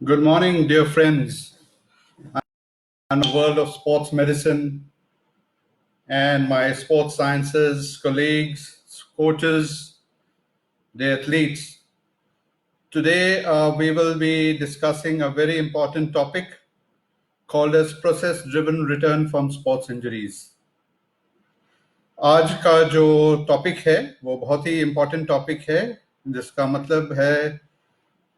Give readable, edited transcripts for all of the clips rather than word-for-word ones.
Good morning, dear friends, and the world of sports medicine and my sports sciences colleagues, coaches, the athletes. Today, we will be discussing a very important topic called as process-driven return from sports injuries. आज का जो topic है वो बहुत ही important topic है, जिसका मतलब है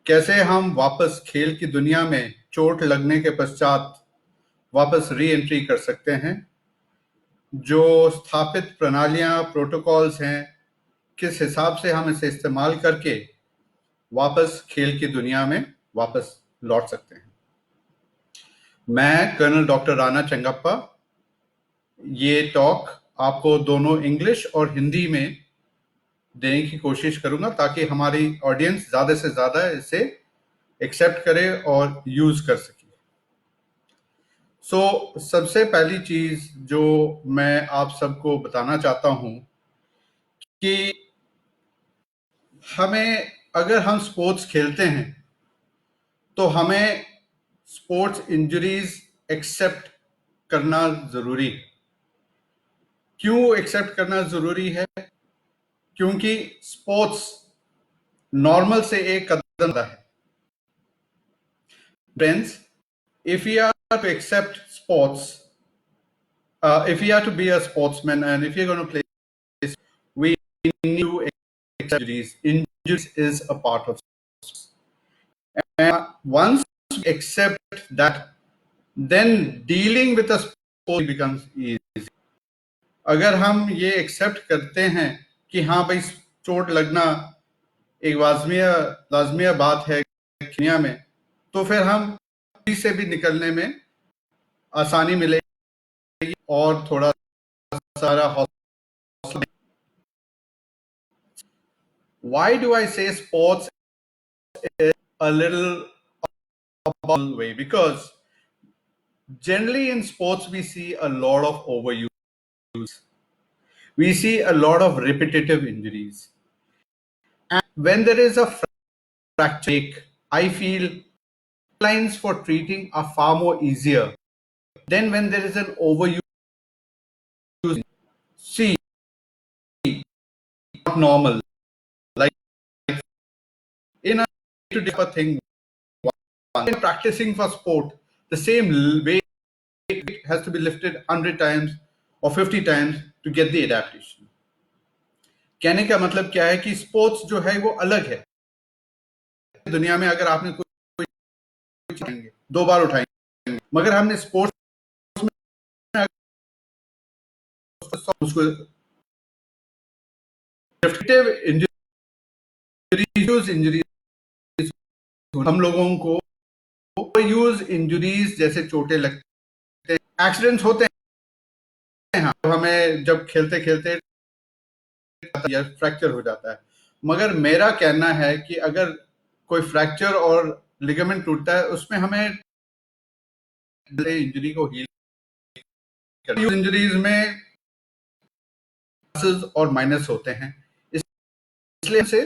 कैसे हम वापस खेल की दुनिया में चोट लगने के पश्चात वापस री एंट्री कर सकते हैं। जो स्थापित प्रणालियां प्रोटोकॉल्स हैं, किस हिसाब से हम इसे इस्तेमाल करके वापस खेल की दुनिया में वापस लौट सकते हैं। मैं कर्नल डॉक्टर राणा चंगप्पा ये टॉक आपको दोनों इंग्लिश और हिंदी में देने की कोशिश करूंगा ताकि हमारी ऑडियंस ज़्यादा से ज़्यादा इसे एक्सेप्ट करे और यूज़ कर सके। सबसे पहली चीज़ जो मैं आप सबको बताना चाहता हूं कि अगर हम स्पोर्ट्स खेलते हैं तो हमें स्पोर्ट्स इंजरीज एक्सेप्ट करना ज़रूरी है। क्यों एक्सेप्ट करना ज़रूरी है? क्योंकि स्पोर्ट्स नॉर्मल से एक कदम ज़्यादा है। Friends, if we are to accept sports, if we are to be a sportsman and if you're going to play, we need to accept injuries. Injuries is a part of sports. And once we accept that, then dealing with a sport becomes easy. अगर हम ये accept करते हैं कि हाँ भाई चोट लगना एक लाजमिया बात है दुनिया में, तो फिर हम से भी निकलने में आसानी मिलेगी और थोड़ा सारा हौसला। Why do I say sports is a little way? Because generally in sports we see a lot of overuse. We see a lot of repetitive injuries. And when there is a fracture, I feel lines for treating are far more easier than when there is an overuse. See, not normal. Like in a day-to-day thing, when practicing for sport, the same weight has to be lifted 100 times or 50 times to get the adaptation. कहने का मतलब क्या है कि sports जो है वो अलग है। दुनिया में अगर आपने कोई उठाएंगे 2 बार उठाएंगे, मगर हमने स्पोर्ट्स में उसको इंजरीज हम लोगों को यूज इंजरीज जैसे चोटें लगते हैं, एक्सीडेंट्स होते हैं। हाँ, हमें जब खेलते खेलते फ्रैक्चर हो जाता है, मगर मेरा कहना है कि अगर कोई फ्रैक्चर और लिगामेंट टूटता है उसमें हमें इंजरी को हील इंजरीज में और माइनस होते हैं, इसलिए से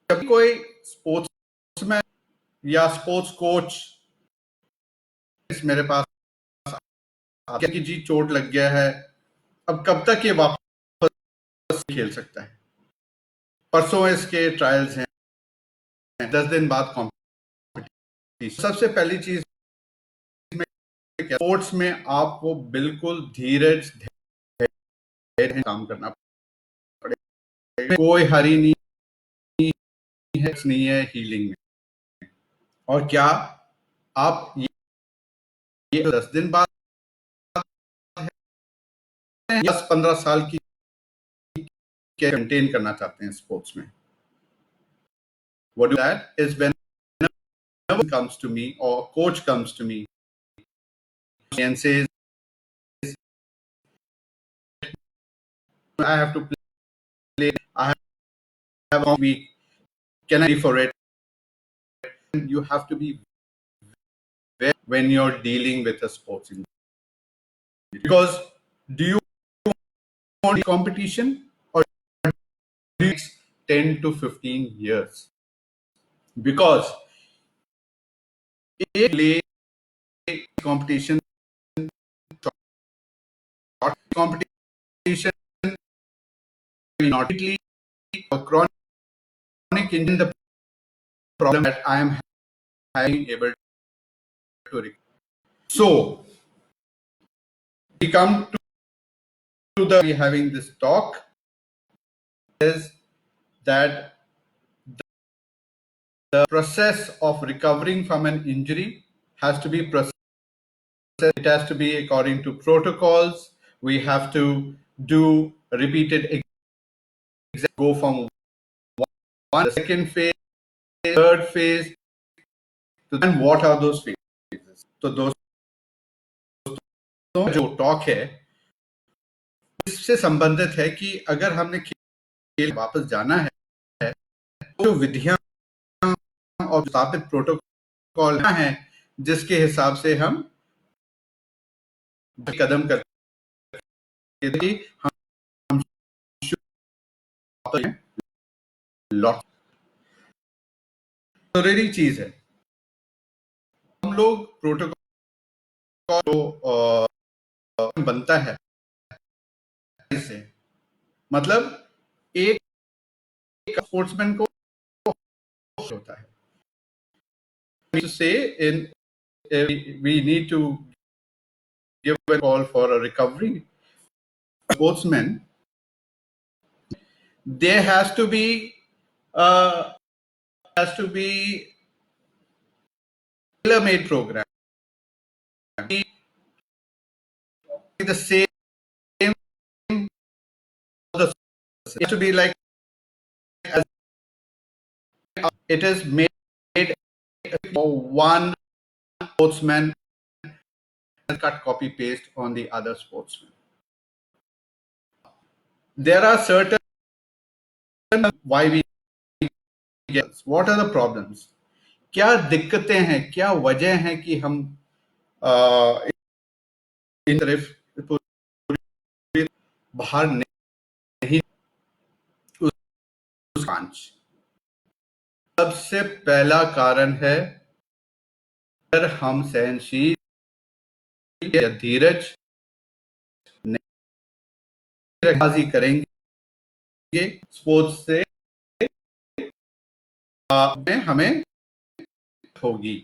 जब कोई स्पोर्ट्स में या स्पोर्ट्स कोच मेरे पास कि जी चोट लग गया है, अब कब तक ये वापस खेल सकता है? परसों इसके ट्रायल्स हैं, 10 दिन बाद कॉम्पिटिशन। सबसे पहली चीज स्पोर्ट्स में आपको बिल्कुल धीरज काम करना पड़ेगा। कोई हरी नहीं है हीलिंग में। और क्या आप ये 10 दिन बाद 10-15 साल की मेंटेन करना चाहते हैं स्पोर्ट्स में? What do that is when comes to me or coach comes to me and says I have to play, I have a week, can I be for it? You have to be there when you're dealing with a sports injury, because do you want competition or do you 10 to 15 years. Because एक ले competition, short competition, not chronic injury, the problem that I am having able to recover. So we come to the having this talk is that the process of recovering from an injury has to be processed. It has to be according to protocols. We have to do repeated go from one the second phase, third phase, and what are those phases? तो दोस्तों जो talk है इससे संबंधित है कि अगर हमने खेल वापस जाना है तो विधियां और स्थापित प्रोटोकॉल हैं जिसके हिसाब से हम कदम करते कि हम लौट जरूरी चीज है हम लोग प्रोटोकॉल जो बनता है इससे मतलब एक स्पोर्ट्समैन को होता है to say in we need to give a call for a recovery sportsman there has to be tailor-made program the same it has to be like it is made for one sportsman and cut copy paste on the other sportsman. There are certain why we get what are the problems क्या दिक्कतें हैं क्या वजह है कि हम इन तरफ बाहर नहीं सबसे पहला कारण है अगर हम सहनशील या धीरज नहीं करेंगे स्पोर्ट्स से हमें होगी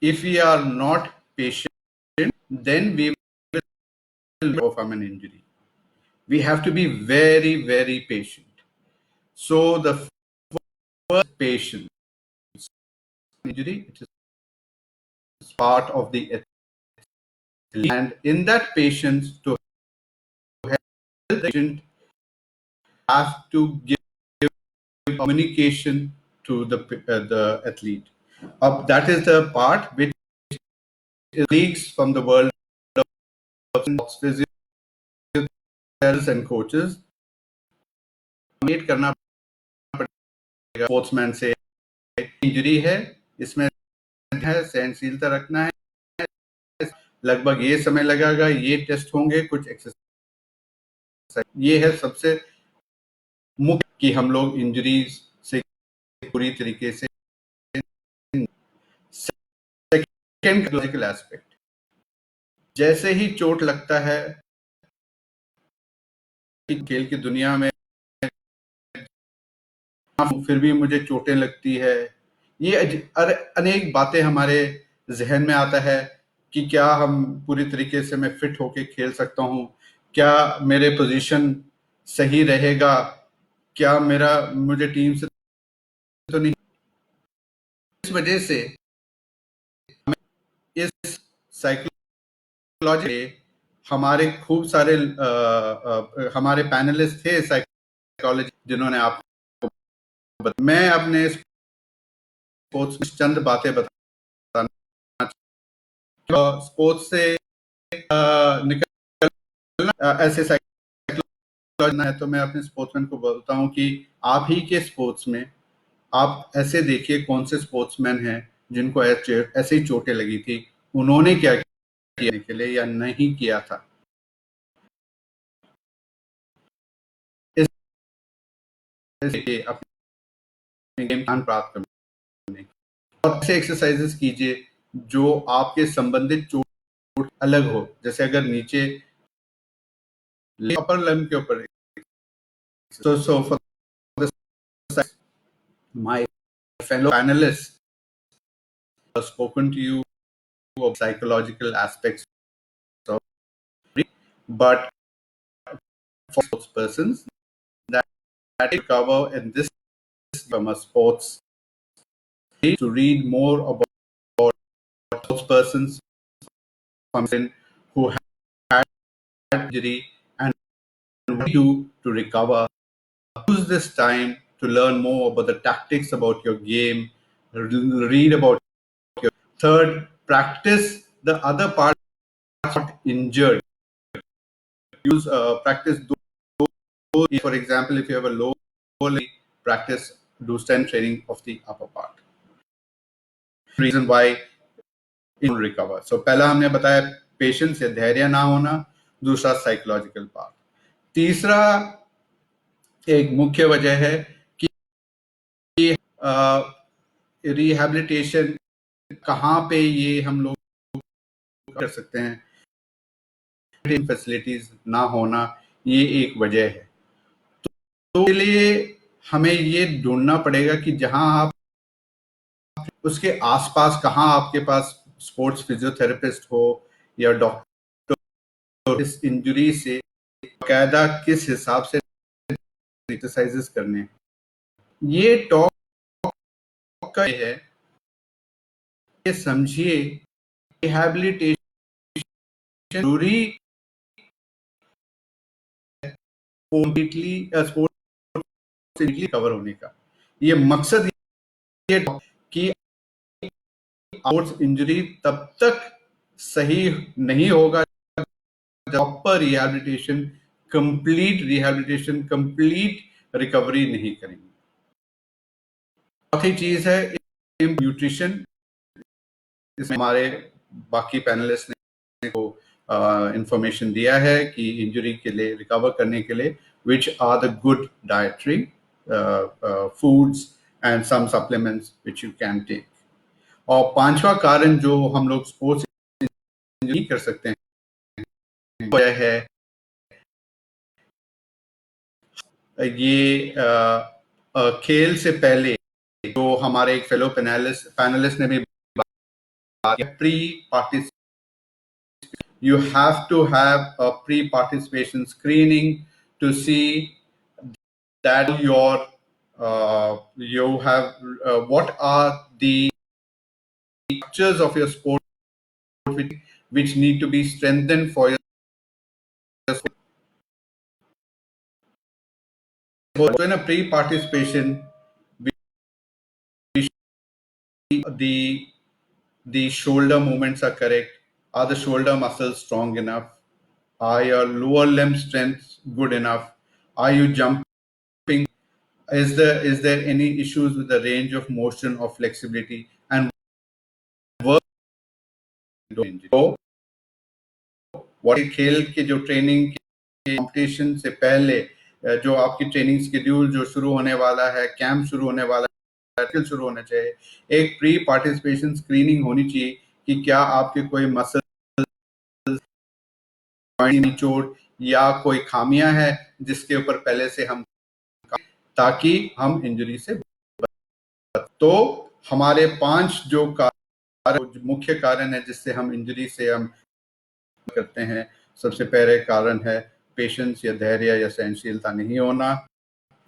if we are not patient then we will go from an injury we have to be very very patient so the first patience injury it is part of the athlete and in that patience to help the patient have to give communication to the athlete that is the part which leagues from the world of physiotherapists and coaches meet करना पड़ेगा sportsman से injury है इसमें है सहनशीलता रखना है लगभग ये समय लगेगा ये टेस्ट होंगे कुछ एक्सरसाइज ये है सबसे मुख्य कि हम लोग इंजरीज से पूरी तरीके से सेकंड लॉजिकल एस्पेक्ट जैसे ही चोट लगता है खेल की दुनिया में फिर भी मुझे चोटें लगती है ये अनेक बातें हमारे जहन में आता है कि क्या हम पूरी तरीके से मैं फिट होके खेल सकता हूं क्या मेरे पोजीशन सही रहेगा क्या मुझे टीम से तो नहीं इस वजह से इस साइकोलॉजी हमारे खूब सारे हमारे पैनलिस्ट थे साइकोलॉजी जिन्होंने आपको मैं अपने स्पोर्ट्स में चंद बातें बताना स्पोर्ट्स से निकलना ऐसे साइकोलॉजी है तो मैं अपने स्पोर्ट्समैन को बोलता हूं कि आप ही के स्पोर्ट्स में आप ऐसे देखिए कौन से स्पोर्ट्समैन हैं जिनको ऐसे ही चोटें लगी थी उन्होंने क्या किया के लिए या नहीं किया था इस जैसे अपने गेम ज्ञान प्राप्त करने और ऐसे एक्सरसाइजेस कीजिए जो आपके संबंधित चोट अलग हो। जैसे अगर नीचे अपर लिम्ब के ऊपर, so for the my fellow panelists have spoken to you of psychological aspects of it, but for sports persons that we cover in this from a sports to read more about sports persons who had injury and what to do to recover. Use this time to learn more about the tactics about your game, read about your third, practice the other parts not injured. Use practice those, for example, if you have a low leg, practice do strength training of the upper part. Reason why it will recover. So पहला हमने बताया patience या धैर्य ना होना, दूसरा psychological part, तीसरा एक मुख्य वजह है कि रिहैबिलिटेशन कहाँ पे ये हम लोग कर सकते हैं, फैसिलिटीज ना होना ये एक वजह है। तो इसके लिए हमें ये ढूंढना पड़ेगा कि जहां आप उसके आसपास कहाँ आपके पास स्पोर्ट्स फिजियोथेरेपिस्ट हो या डॉक्टर इस इंजरी से बाकायदा किस हिसाब से एक्सरसाइजेस करने। ये टॉक का है, ये समझिए रिहैबिलिटेशन जरूरी कंप्लीटली स्पोर्ट्स कवर होने का। ये मकसद ये कि स्पोर्ट्स इंजरी तब तक सही नहीं होगा प्रॉपर रिहैबिलिटेशन, कंप्लीट रिकवरी नहीं करेंगे। चौथी चीज है न्यूट्रिशन। इसमें हमारे बाकी पैनलिस्ट ने को इंफॉर्मेशन दिया है कि इंजरी के लिए रिकवर करने के लिए which are the good dietary foods and some supplements which you can take. और पांचवा कारण जो हम लोग स्पोर्ट्स नहीं कर सकते हैं वह है ये खेल से पहले जो हमारे एक फेलो पैनलिस्ट ने भी pre participation, you have to have a pre-participation screening to see that you have what are the structures of your sport which need to be strengthened for your sport. So in a pre-participation, the shoulder movements are correct. Are the shoulder muscles strong enough? Are your lower limb strength good enough? Are you jumping? Is there any issues with the range of motion or flexibility? And तो what खेल के जो training के competition से पहले जो आपकी training schedule जो शुरू होने वाला है, कैंप शुरू होने वाला है, शुरू होना चाहिए, एक प्री पार्टिसिपेशन स्क्रीनिंग होनी चाहिए कि क्या आपके कोई मसल चोट या कोई खामियां है जिसके ऊपर पहले से हम, ताकि हम इंजरी से। तो हमारे 5 जो मुख्य कारण है जिससे हम इंजरी से हम करते हैं, सबसे पहले कारण है पेशेंस या धैर्य या सहनशीलता नहीं होना,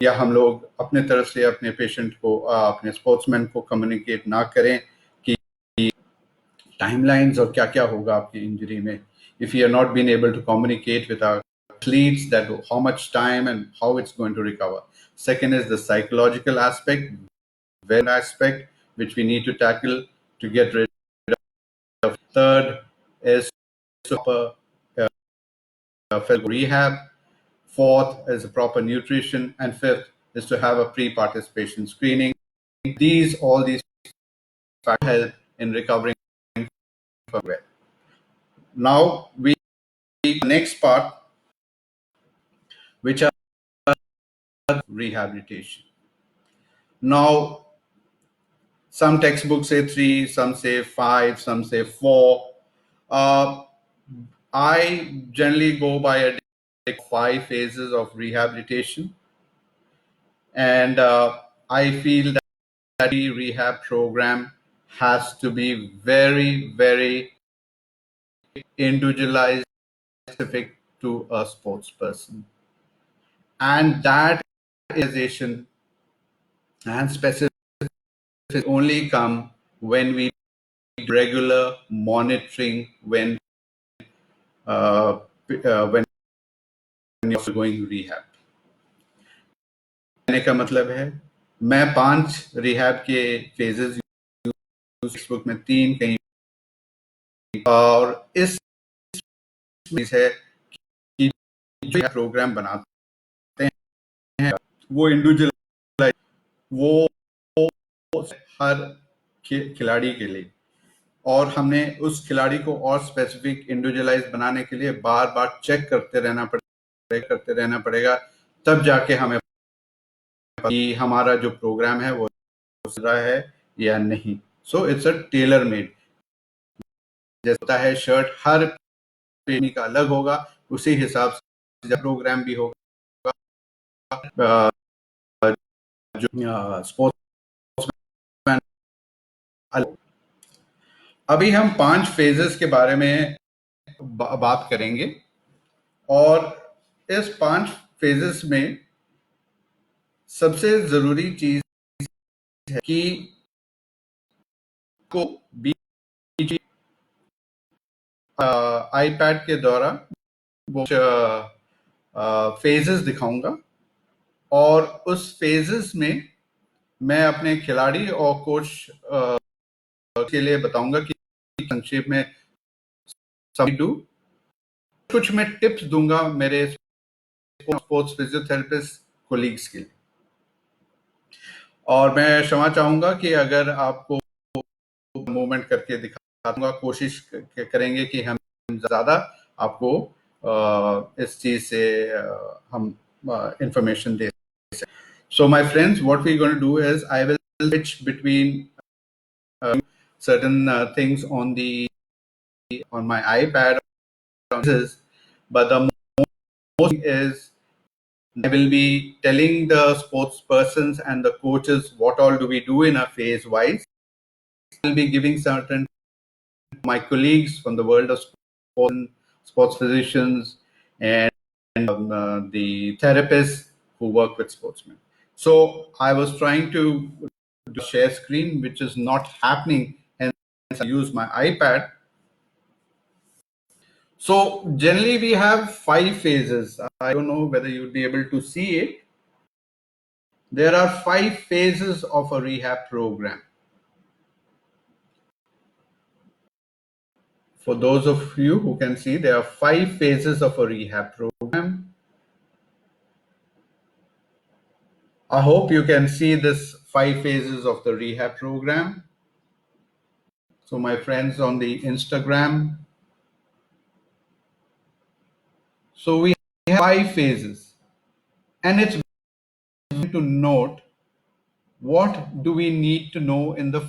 या हम लोग अपने तरफ से अपने पेशेंट को अपने स्पोर्ट्समैन को कम्युनिकेट ना करें कि टाइमलाइंस और क्या क्या होगा आपकी इंजरी में। If you are not been able to communicate with our athletes that how much time and how it's going to recover. Second is the psychological aspect, very aspect which we need to tackle to get rid of. Third is proper rehab. Fourth is proper nutrition, and fifth is to have a pre-participation screening. All these factors help in recovering from well. Now we the next part, which are rehabilitation. Now, some textbooks say 3, some say 5, some say 4. I generally go by a 5 phases of rehabilitation, and I feel that the rehab program has to be very, very individualized, specific to a sports person, and that individualization and specific only come when we do regular monitoring when you're going rehab. कहने का मतलब है मैं 5 rehab के phases Facebook में 3 कहीं, और इस है कि जो प्रोग्राम बनाते हैं वो इंडिविजुअल, वो हर खिलाड़ी के लिए, और हमने उस खिलाड़ी को और स्पेसिफिक इंडिविजुअलाइज बनाने के लिए बार बार चेक करते रहना पड़ेगा, तब जाके हमें कि हमारा जो प्रोग्राम है वो चल रहा है या नहीं. So it's a tailor made. जैसा होता है शर्ट हर प्रेमी का अलग होगा, उसी हिसाब से प्रोग्राम भी होगा. जो स्पोर्ट्समैन, अभी हम 5 फेजेस के बारे में बात करेंगे, और इस 5 फेजेस में सबसे जरूरी चीज है कि को बीच आईपैड के द्वारा वो फेजेस दिखाऊंगा, और उस फेजेस में मैं अपने खिलाड़ी और कोच के लिए बताऊंगा कि संक्षेप में समझू. कुछ मैं टिप्स दूंगा मेरे स्पोर्ट्स फिजियोथेरेपिस्ट कोलीग्स के लिए, और मैं क्षमा चाहूंगा कि अगर आपको मूवमेंट करके दिखाऊंगा, कोशिश करेंगे कि हम ज्यादा आपको इस चीज से हम इंफॉर्मेशन दे सकें. So my friends, what we're going to do is I will switch between certain things on my iPad, but the most is I will be telling the sports persons and the coaches what all do we do in a phase wise. I will be giving certain my colleagues from the world of sports physicians, and the therapists who work with sportsmen. So I was trying to share screen, which is not happening, and I use my iPad. So generally we have 5 phases. I don't know whether you'll be able to see it. There are 5 phases of a rehab program. For those of you who can see, there are 5 phases of a rehab program. I hope you can see this 5 phases of the rehab program. So my friends on the Instagram, so we have 5 phases, and it's to note what do we need to know in the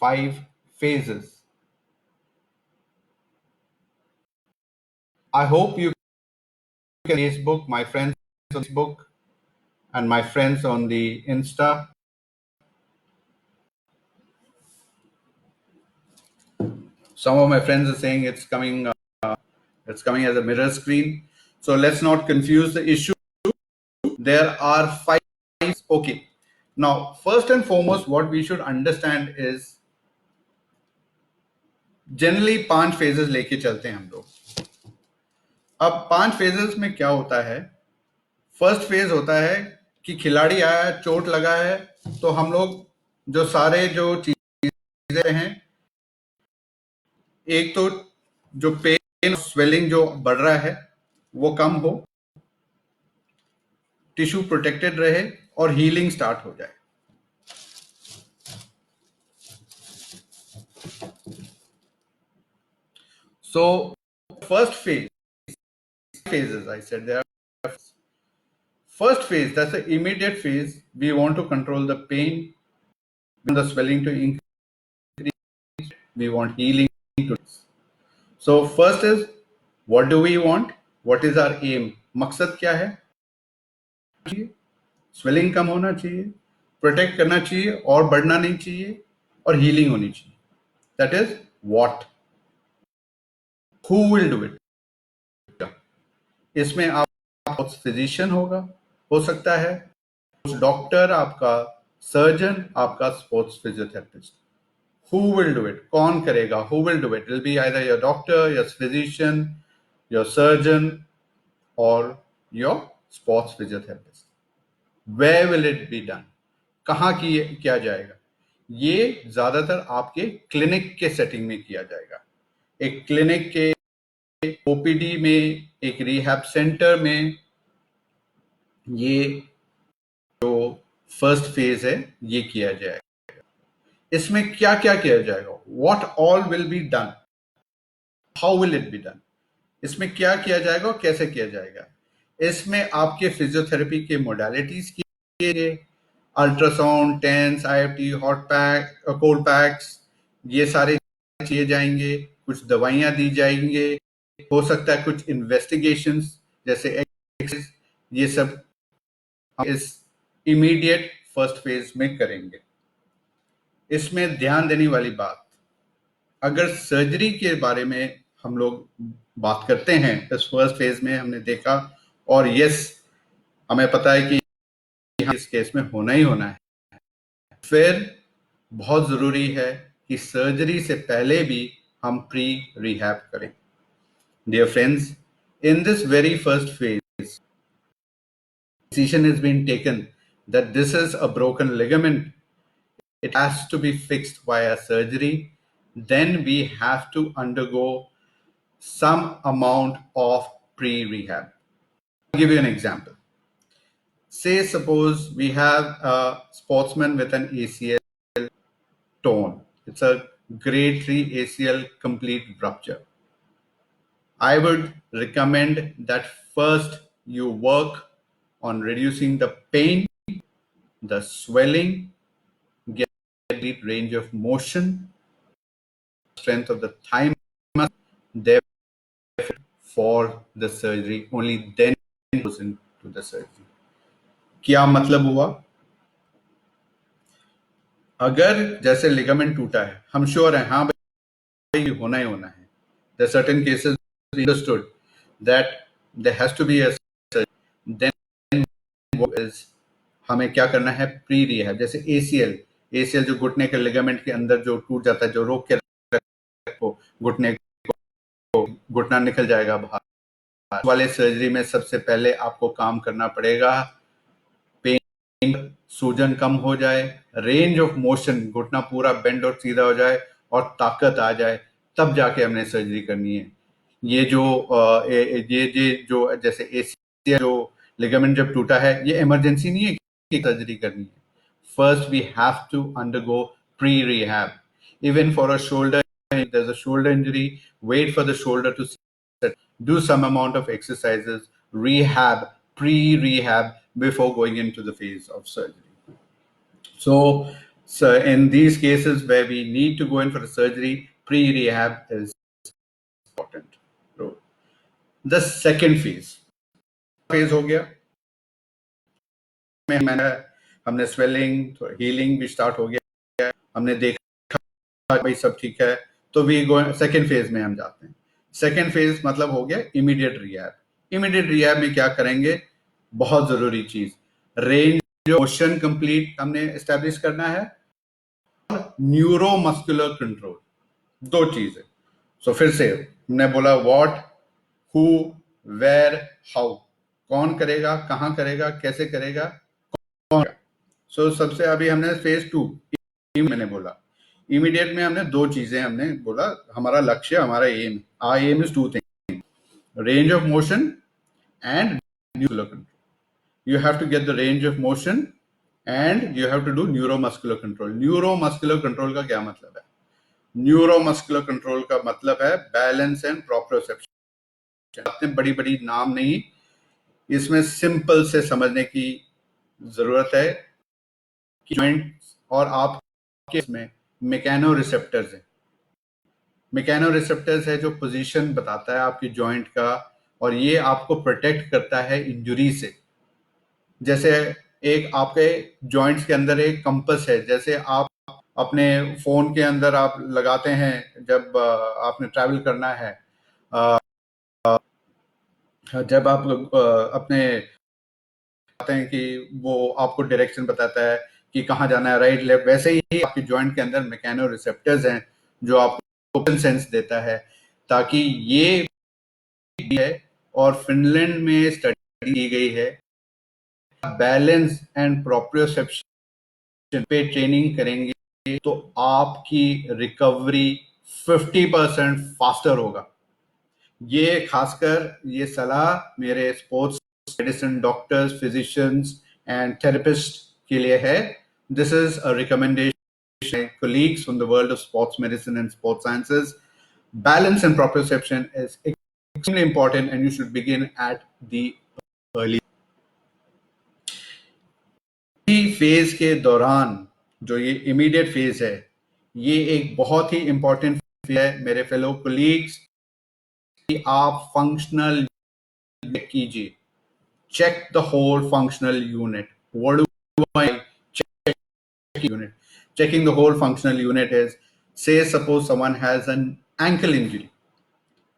5 phases. I hope you can Facebook, my friends on Facebook, and my friends on the Insta. Some of my friends are saying it's coming as a mirror screen. So let's not confuse the issue. There are 5. Okay. Now, first and foremost, what we should understand is generally 5 phases लेके चलते हैं हम लोग. अब 5 phases में क्या होता है? फर्स्ट फेज होता है कि खिलाड़ी आया, चोट लगा है, तो हम लोग जो सारे जो चीजें हैं, एक तो जो पेन स्वेलिंग जो बढ़ रहा है वो कम हो, टिश्यू प्रोटेक्टेड रहे, और हीलिंग स्टार्ट हो जाए. So first phases, I said there are. First phase, that's the immediate phase. We want to control the pain, we want the swelling to increase, we want healing to. So first is, what do we want? What is our aim? मकसद क्या है? Swelling कम होना चाहिए, protect करना चाहिए और बढ़ना नहीं चाहिए, और हीलिंग होनी चाहिए. That is what. Who will do it? इसमें आप फिजिशियन होगा, हो सकता है डॉक्टर, आपका सर्जन, आपका sports physiotherapist. Who will do it? कौन करेगा? Who will do it? Will be either your doctor, your physician, your surgeon और your sports physiotherapist. Where will it be done? कहाँ किया जाएगा? ये ज्यादातर आपके क्लिनिक के सेटिंग में किया जाएगा. एक क्लिनिक के ओपीडी में, एक रिहैब सेंटर में ये जो फर्स्ट फेज है ये किया जाएगा. इसमें क्या क्या किया जाएगा? What all will be done? How will it be done? इसमें क्या किया जाएगा और कैसे किया जाएगा? इसमें आपके फिजियोथेरेपी के मोडालिटीज किए, ultrasound, TENS, IFT, hot pack, cold packs, ये सारे किए जाएंगे. कुछ दवाइयां दी जाएंगे, हो सकता है कुछ इन्वेस्टिगेशंस जैसे एक्स, ये सब इस इमीडिएट फर्स्ट फेज में करेंगे. इसमें ध्यान देने वाली बात, अगर सर्जरी के बारे में हम लोग बात करते हैं इस फर्स्ट फेज में, हमने देखा और यस हमें पता है कि इस केस में होना ही होना है, फिर बहुत जरूरी है कि सर्जरी से पहले भी हम प्री रिहैब करें. Dear friends, in this very first phase, decision has been taken that this is a broken ligament. It has to be fixed via surgery. Then we have to undergo some amount of pre-rehab. I'll give you an example. Say, suppose we have a sportsman with an ACL torn. It's a grade 3 ACL complete rupture. I would recommend that first you work on reducing the pain, the swelling, get complete range of motion, strength of the thigh muscle for the surgery. Only then goes into the surgery. क्या मतलब हुआ? अगर जैसे ligament टूटा है, हम sure हैं हाँ भाई होना ही होना है. There are certain cases we understood that there has to be a surgery. Then what is, हमें क्या करना है? Pre rehab. जैसे ACL जो घुटने के लिगामेंट के अंदर जो टूट जाता है, जो रोक के रखो घुटने को, घुटना निकल जाएगा बाहर, वाले सर्जरी में सबसे पहले आपको काम करना पड़ेगा पेन, सूजन कम हो जाए, रेंज ऑफ मोशन, घुटना पूरा बेंड और सीधा हो जाए और ताकत आ जाए, तब जाके हमने सर्जरी करनी है. ये जो जैसे ACL जो लिगामेंट जब टूटा है, ये इमरजेंसी नहीं है कि सर्जरी करनी है. First we have to undergo pre rehab. Even for a shoulder, there's a shoulder injury, wait for the shoulder to set, do some amount of exercises, rehab, pre-rehab before going into the phase of surgery. So in these cases where we need to go in for a surgery, pre-rehab is important. The second phase हो गया, हमने swelling, healing भी start हो गया, हमने देखा भाई सब ठीक है, तो वी गो सेकेंड फेज में हम जाते हैं. सेकेंड फेज मतलब हो गया इमीडिएट रिहैब. इमीडिएट रिहैब में क्या करेंगे? बहुत जरूरी चीज, रेंज ऑफ मोशन कंप्लीट हमने एस्टेब्लिश करना है, न्यूरोमस्कुलर कंट्रोल, दो चीज है. सो फिर से हमने बोला व्हाट, हु, वेयर, हाउ. कौन करेगा, कहां करेगा, कैसे करेगा, कौन. सो सबसे अभी हमने फेज 2 मैंने बोला, इमीडिएट में हमने दो चीजें हमने बोला, हमारा लक्ष्य, हमारा aim, our aim is two things, range of motion and neuromuscular control. You have to get the range of motion and you have to do neuromuscular control. Neuromuscular control का क्या मतलब है? Neuromuscular control का मतलब है balance and proprioception. बड़ी बड़ी नाम नहीं, इसमें सिंपल से समझने की जरूरत है कि जॉइंट और आपके इसमें मैकेनो रिसेप्टर्स है। मैकेनो रिसेप्टर्स है जो पोजीशन बताता है आपकी जॉइंट का, और ये आपको प्रोटेक्ट करता है इंजुरी से। जैसे एक आपके जॉइंट्स के अंदर एक कंपस है, जैसे आप अपने फोन के अंदर आप लगाते हैं जब आपने ट्रैवल करना है, जब आप अपने आते हैं कि वो आपको डायरेक्शन बताता है कि कहाँ जाना है, राइट लेफ्ट, वैसे ही आपके जॉइंट के अंदर मैकेनो रिसेप्टर्स हैं जो आपको सेंस देता है, ताकि ये है। और फिनलैंड में स्टडी की गई है, बैलेंस एंड प्रोप्रियोसेप्शन पे ट्रेनिंग करेंगे तो आपकी रिकवरी 50% फास्टर होगा। ये खासकर ये सलाह मेरे sports medicine doctors, physicians and therapist के लिए है। This is a recommendation colleagues from the world of sports medicine and sports sciences. Balance and proprioception is extremely important and you should begin at the early phase के दौरान। जो ये immediate phase है, ये एक बहुत ही इंपॉर्टेंट फेज है मेरे फेलो कोलीग्स, कि आप फंक्शनल कीजिए। check the whole functional unit. What do I check unit? Checking the whole functional unit is, say suppose someone has an ankle injury.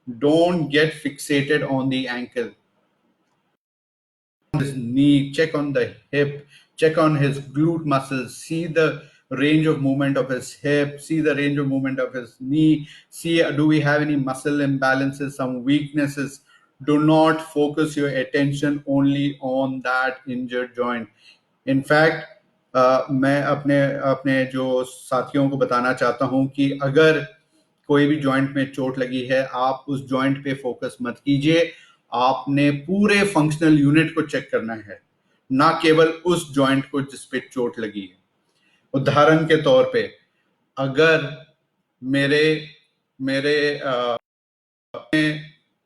Don't get fixated on the ankle. His knee, check on the hip, check on his glute muscles, see the range of movement of his hip, see the range of movement of his knee, see do we have any muscle imbalances, some weaknesses. Do not focus your attention only on that injured joint. In fact, मैं अपने अपने जो साथियों को बताना चाहता हूं कि अगर कोई भी जॉइंट में चोट लगी है, आप उस जॉइंट पे फोकस मत कीजिए। आपने पूरे फंक्शनल यूनिट को चेक करना है, ना केवल उस जॉइंट को जिस पे चोट लगी है। उदाहरण के तौर पे, अगर मेरे मेरे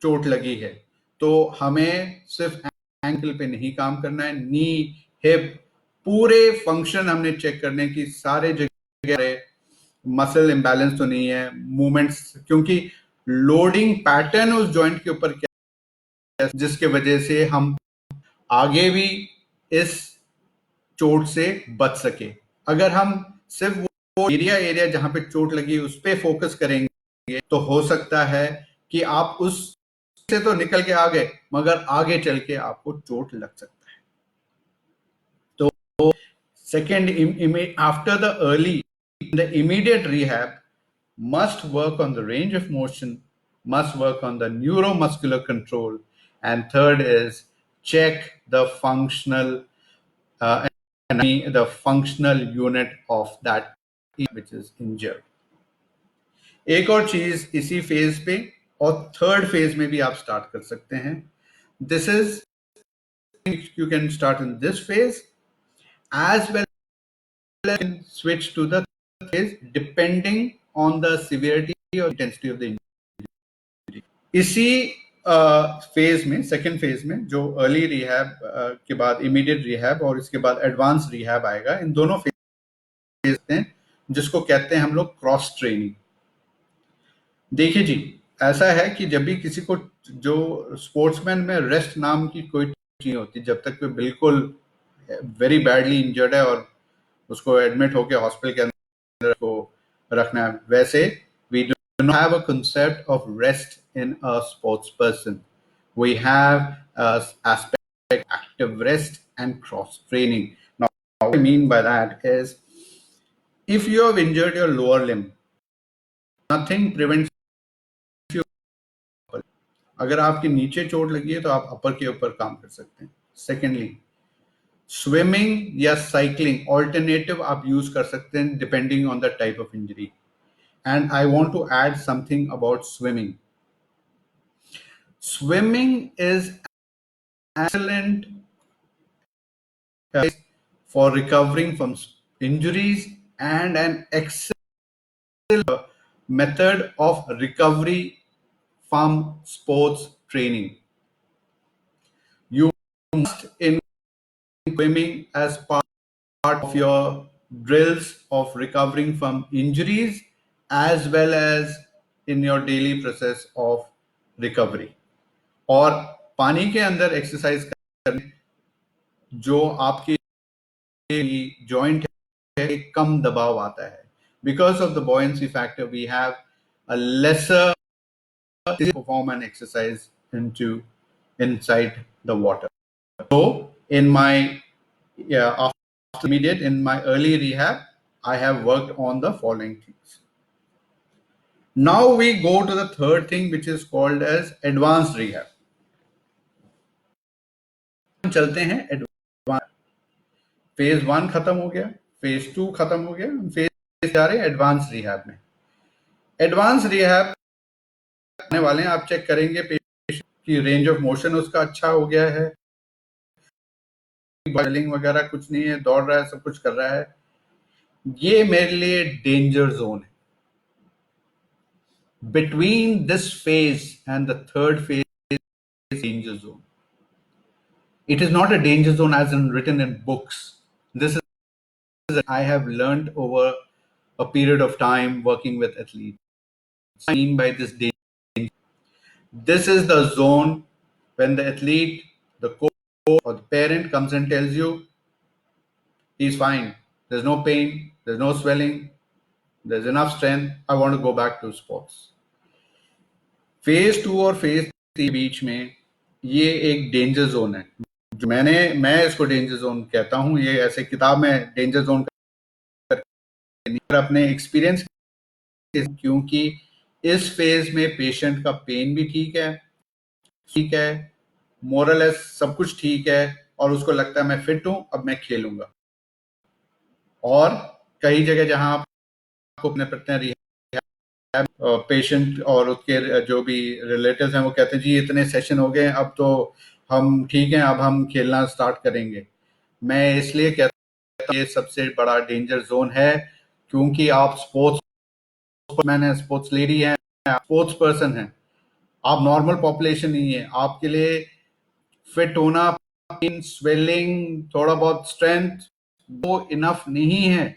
चोट लगी है तो हमें सिर्फ एंकल पे नहीं काम करना है, नी, हिप, पूरे फंक्शन हमने चेक करने की, सारे जगह मसल इम्बैलेंस तो नहीं है, मूवमेंट्स, क्योंकि लोडिंग पैटर्न उस जॉइंट के ऊपर क्या, जिसके वजह से हम आगे भी इस चोट से बच सके। अगर हम सिर्फ वो एरिया जहां पे चोट लगी उस पर फोकस करेंगे तो हो सकता है कि आप उस से तो निकल के आ गए, मगर आगे चल के आपको चोट लग सकता है। तो second, after the early, the immediate rehab must work on the range of motion, must work on the neuromuscular control, and third is check the functional the functional unit of that which is injured. एक और चीज इसी phase पे और third phase में भी आप start कर सकते हैं। This is, you can start in this phase as well as switch to the phase depending on the severity or intensity of the injury. इसी फेज में, सेकेंड फेज में, जो अर्ली रिहैब के बाद इमीडिएट रिहैब और इसके बाद advance rehab आएगा, इन दोनों फेज हैं जिसको कहते हैं हम लोग क्रॉस ट्रेनिंग। देखिए जी, ऐसा है कि जब भी किसी को, जो स्पोर्ट्समैन में रेस्ट नाम की कोई चीज नहीं होती जब तक कोई बिल्कुल वेरी बैडली इंजर्ड है और उसको एडमिट होकर हॉस्पिटल के अंदर को रखना है। वैसे we do not have a concept of rest in a sports person. We have aspect active rest and cross training. Now, what I mean by that is, if you have injured your lower limb, nothing prevents you. अगर आपके नीचे चोट लगी है तो आप अपर के ऊपर काम कर सकते हैं। सेकेंडली, स्विमिंग या साइकिलिंग ऑल्टरनेटिव आप यूज कर सकते हैं depending on the type of injury. And I want to add something about swimming. Swimming is excellent for recovering from injuries and an excellent method of recovery from sports training. You must in swimming as part of your drills of recovering from injuries as well as in your daily process of recovery. और पानी के अंदर exercise करने जो आपके joint है कम दबाव आता है because of the buoyancy factor we have a lesser perform an exercise inside the water. So in my after immediate in my early rehab I have worked on the following things. Now we go to the third thing which is called as advanced rehab. हम चलते हैं advance phase 1 खत्म हो गया, phase 2 खत्म हो गया, phase जा रहे हैं एडवांस रिहैब में। एडवांस रिहैब आने वाले हैं, आप चेक करेंगे पेशेंट की रेंज ऑफ मोशन उसका अच्छा हो गया है, बॉलिंग वगैरह कुछ नहीं है, दौड़ रहा है, सब कुछ कर रहा है। ये मेरे लिए डेंजर जोन है। Between this phase and the third phase is danger zone. It is not a danger zone as in written in books. This is I have learned over a period of time working with athletes. I mean by this danger. This is the zone when the athlete, the coach or the parent comes and tells you he's fine. There's no pain, there's no swelling, there's enough strength. I want to go back to sports. Phase 2 और phase 3 के बीच में ये एक danger zone है जो मैं इसको danger zone कहता हूं। ये ऐसे किताब में डेंजर जोन अपने एक्सपीरियंस क्योंकि इस फेज में पेशेंट का पेन भी ठीक है, मोरल सब कुछ ठीक है और उसको लगता है मैं फिट हूं, अब मैं खेलूंगा। और कई जगह जहां आपको अपने प्रति पेशेंट और उसके जो भी रिलेटिव्स हैं वो कहते हैं जी इतने सेशन हो गए, अब तो हम ठीक हैं, अब हम खेलना स्टार्ट करेंगे। मैं इसलिए कहता हूँ ये सबसे बड़ा डेंजर जोन है क्योंकि आप स्पोर्ट्स मैन है, स्पोर्ट्स लेडी है, स्पोर्ट्स पर्सन है, आप नॉर्मल पॉपुलेशन नहीं है। आपके लिए फिट होना, स्वेलिंग, थोड़ा बहुत स्ट्रेंथ वो इनफ नहीं है।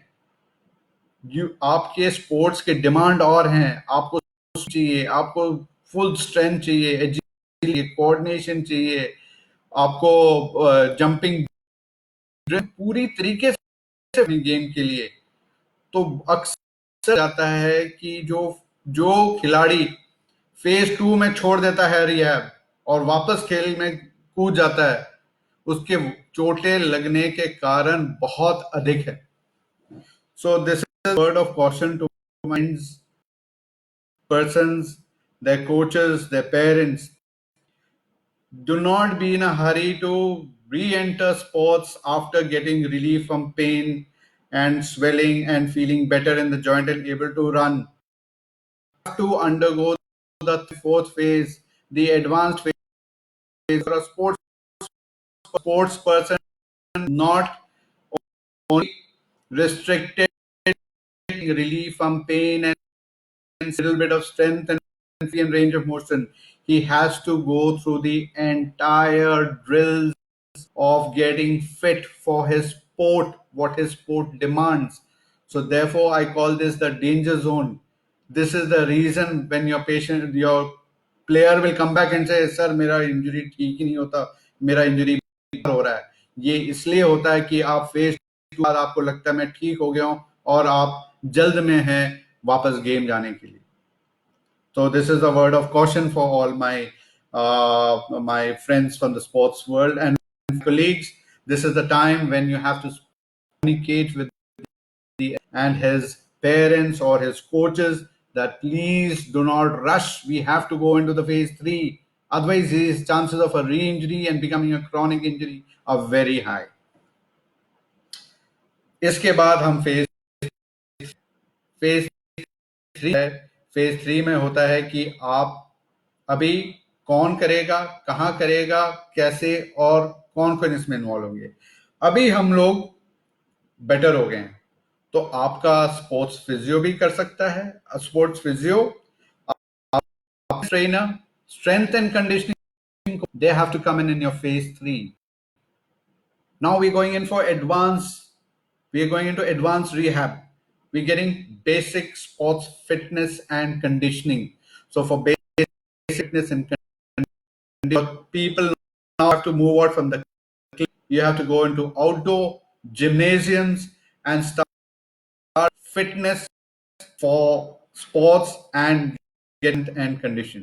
आपके स्पोर्ट्स के डिमांड और हैं, आपको चाहिए, आपको फुल स्ट्रेंथ चाहिए, कोऑर्डिनेशन चाहिए, आपको जंपिंग पूरी तरीके से गेम के लिए। तो अक्सर जाता है कि जो खिलाड़ी फेज 2 में छोड़ देता है रिहैब और वापस खेल में कूद जाता है, उसके चोटें लगने के कारण बहुत अधिक है। So this is word of caution two minds persons, their coaches, their parents. Do not be in a hurry to re-enter sports after getting relief from pain and swelling and feeling better in the joint and able to run. You have to undergo the fourth phase, the advanced phase for a sports person, not only restricted relief from pain and a little bit of strength and range of motion. He has to go through the entire drills of getting fit for his sport, what his sport demands. So therefore, I call this the danger zone. This is the reason when your player will come back and say, "Sir, मेरा injury ठीक ही नहीं होता, मेरा injury हो रहा है।" ये इसलिए होता है कि आप फेज के बाद आपको लगता है मैं ठीक हो गया हूं और आप जल्द में हैं वापस गेम जाने के लिए। So this is a word of caution for all my friends from the sports world and colleagues. This is the time when you have to communicate with and his parents or his coaches that please do not rush. We have to go into the phase 3. Otherwise, his chances of a re-injury and becoming a chronic injury are very high. इसके बाद हम phase 3 है। Phase 3 में होता है कि आप अभी कौन करेगा, कहां करेगा, कैसे और कौन कौन इसमें इन्वॉल्व होंगे। अभी हम लोग बेटर हो गए हैं तो आपका स्पोर्ट्स फिजियो भी कर सकता है। Sports physio, trainer, strength and conditioning, they have to come in your phase 3 Now we're going in for advanced, we're going into advanced rehab. We're getting basic sports fitness and conditioning. So for basic fitness and conditioning, people now have to move out from the clinic. You have to go into outdoor gymnasiums and start fitness for sports and get and condition.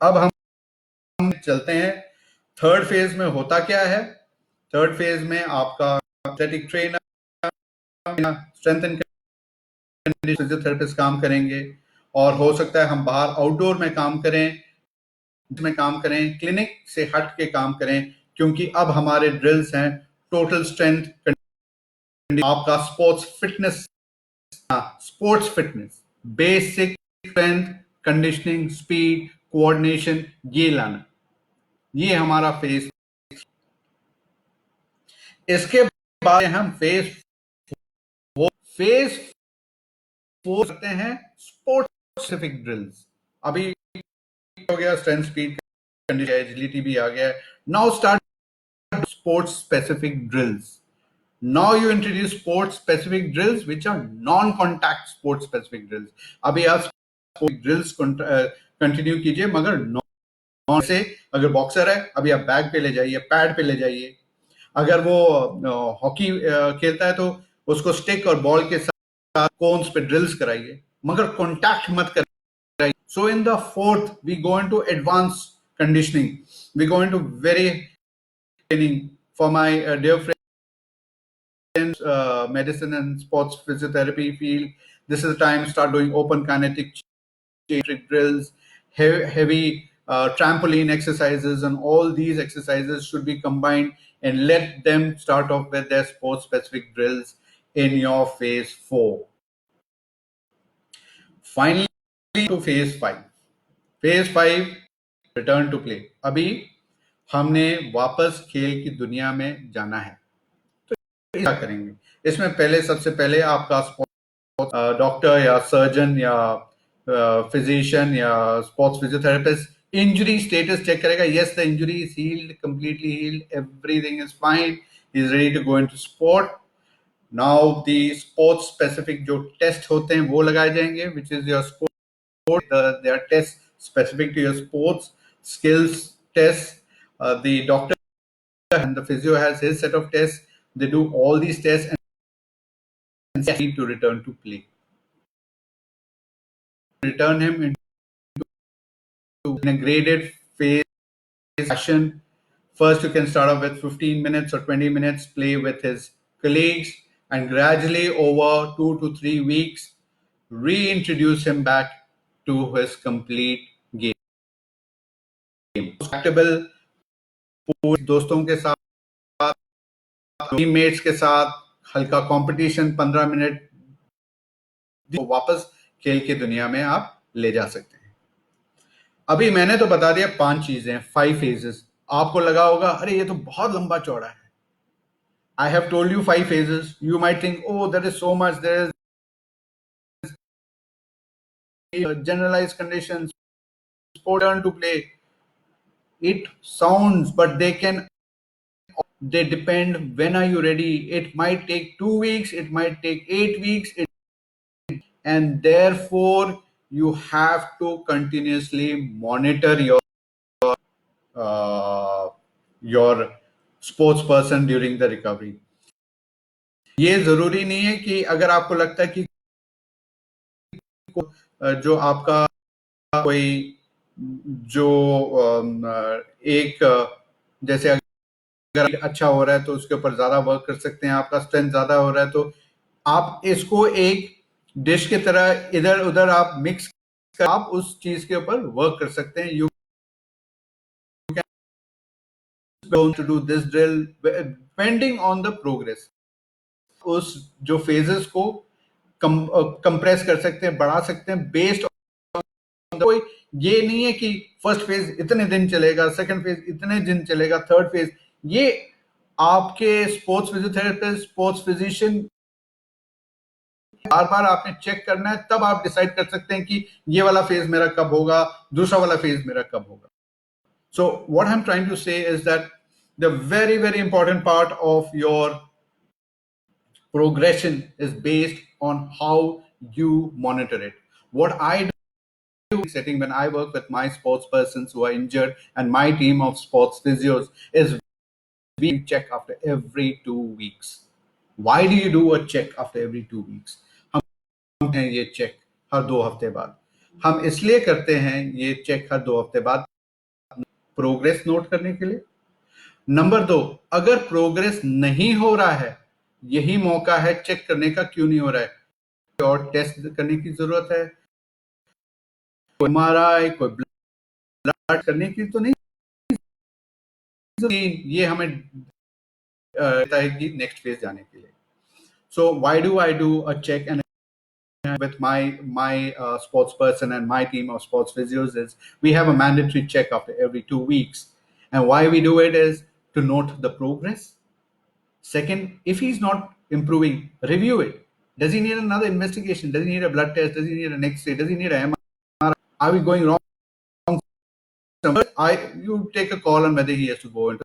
अब हम चलते हैं third phase में. होता क्या है third phase में? आपका athletic trainer, strength and physiotherapist काम करेंगे, और हो सकता है हम बाहर आउटडोर में काम करें, क्लिनिक से हट के काम करें, क्योंकि अब हमारे ड्रिल्स हैं टोटल स्ट्रेंथ, आपका sports fitness, basic strength, conditioning, speed, coordination, ये लाना, ये हमारा फेज. इसके बाद हम फेज फोर करते हैं स्पोर्ट्स स्पेसिफिक ड्रिल्स. अभी हो गया स्ट्रेंथ, स्पीड, कंडीशन, एजिलिटी भी आ गया है. Now start sports specific drills. Now you introduce sports specific drills which are non-contact sports specific drills. अभी आप ड्रिल्स कंटिन्यू कीजिए, मगर नॉन से. अगर बॉक्सर है, अभी आप बैग पे ले जाइए, पैड पे ले जाइए. अगर वो हॉकी खेलता है तो उसको स्टिक और बॉल के साथ कोन्स पे ड्रिल्स कराइए, मगर कॉन्टैक्ट मत कराइए. So in the fourth we go into advance conditioning. We go into very training for my dear friend medicine and sports physiotherapy field. This is the time to start doing open kinetic drills, heavy trampoline exercises, and all these exercises should be combined, and let them start off with their sports specific drills in your phase 4. Finally to phase 5. Phase 5, return to play. अभी हमने वापस खेल की दुनिया में जाना है. क्या करेंगे इसमें? पहले, सबसे पहले आपका डॉक्टर या सर्जन या फिजिशियन या sports physiotherapist injury status check करेगा. Yes, the injury is healed, completely healed, everything is fine, is ready to go into sport. Now the sports specific जो टेस्ट होते हैं वो लगाए जाएंगे, which is your sport, they are test specific to your sports skills test. The doctor and the physio has his set of tests. They do all these tests and need to return to play. Return him into in a graded phase session. First, you can start off with 15 minutes or 20 minutes play with his colleagues, and gradually over 2 to 3 weeks, reintroduce him back to his complete game. Actable, दोस्तों के साथ, teammates के साथ हल्का competition, 15 minute, वापस खेल की दुनिया में आप ले जा सकते हैं. अभी मैंने तो बता दिया 5 चीजें, 5 phases. आपको लगा होगा अरे ये तो बहुत लंबा चौड़ा है. I have told you 5 phases. You might think, oh, there is so much. There is generalized conditions, sport turn to play. It sounds, but they depend when are you ready. It might take 2 weeks, it might take 8 weeks, and therefore you have to continuously monitor your sports person during the recovery. ये जरूरी नहीं है कि अगर आपको लगता है कि जो आपका कोई जो एक जैसे अगर अच्छा हो रहा है तो उसके ऊपर ज्यादा वर्क कर सकते हैं, आपका स्ट्रेंथ ज्यादा हो रहा है तो आप इसको एक डिश की तरह इधर उधर आप मिक्स कर आप उस चीज के ऊपर वर्क कर सकते हैं. You can to do this drill depending on the progress. उस जो फेजेस को कंप्रेस कर सकते हैं, बढ़ा सकते हैं बेस्ड ऑन. कोई ये नहीं है कि फर्स्ट फेज इतने दिन चलेगा, सेकंड फेज इतने दिन चलेगा, थर्ड फेज. ये आपके स्पोर्ट्स फिजियोथेरेपिस्ट, स्पोर्ट्स फिजिशियन बार बार आपने चेक करना है, तब आप डिसाइड कर सकते हैं कि ये वाला फेज मेरा कब होगा, दूसरा वाला फेज मेरा कब होगा. So what I am trying to say is that The very, very important part of your progression is based on how you monitor it. What I do setting when I work with my sports persons who are injured and my team of sports physios is we check after every 2 weeks. Why do you do a check after every 2 weeks? हम हैं ये check हर 2 हफ्ते बाद. हम इसलिए करते हैं ये चेक हर 2 हफ्ते बाद प्रोग्रेस नोट करने के लिए. नंबर 2, अगर प्रोग्रेस नहीं हो रहा है, यही मौका है चेक करने का क्यों नहीं हो रहा है. और टेस्ट करने की जरूरत है, कोई एमआरआई, कोई ब्लड करने की तो नहीं. ये हमें देता है कि नेक्स्ट फेज जाने के लिए. So why do I do a check and with my sports person and my team of sports physios is we have a mandatory check after every 2 weeks, and why we do it is to note the progress. Second, if he's not improving, review it. Does he need another investigation? Does he need a blood test? Does he need an x-ray? Does he need an MRI? Are we going wrong somewhere? You take a call on whether he has to go into.